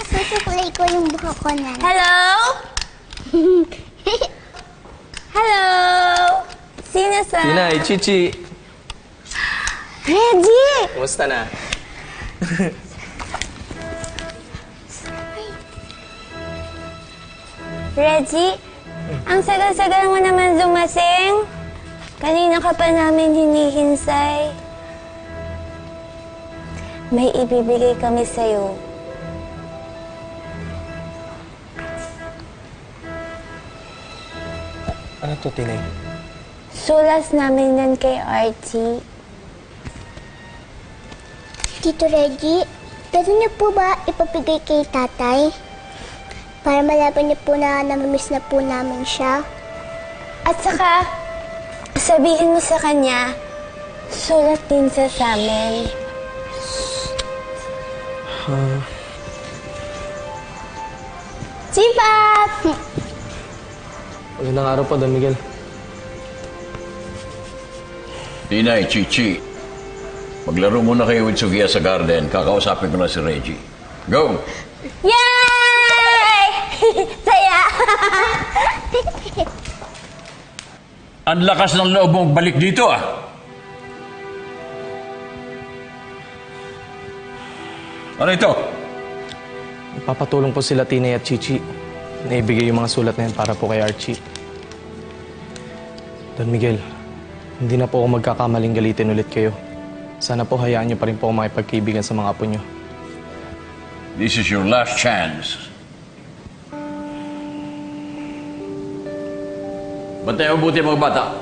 Susukulay ko yung buhok ko na. Hello? Hello? Sino sa... Tinay, Chichi. Reggie! Kumusta na? Reggie, ang sagal-sagal mo naman dumating. Kanina ka pa namin hinihinsay. May ibibigay kami sa'yo. Ano to, Tinay? Sulas namin nun kay Archie. Tito Reggie, pwede niyo po ba ipapigay kay tatay? Para malaman niyo po na namimiss na po namin siya. At saka, sabihin mo sa kanya, sulat din siya sa amin. Chipap! Magandang araw po, Don Miguel. Tinay, Chichi. Maglaro muna kayo with Sofia sa garden. Kakausapin ko na si Reggie. Go! Yay! Saya! Ang lakas ng loob mong balik dito, ah! Ano ito? Papatulong po sila Tinay at Chichi. Naibigay yung mga sulat na yan para po kay Archie. Don Miguel, hindi na po ako magkakamaling galitin ulit kayo. Sana po hayaan niyo pa rin po ako makipagkaibigan sa mga apo niyo. This is your last chance. Bantayan mabuti mga bata.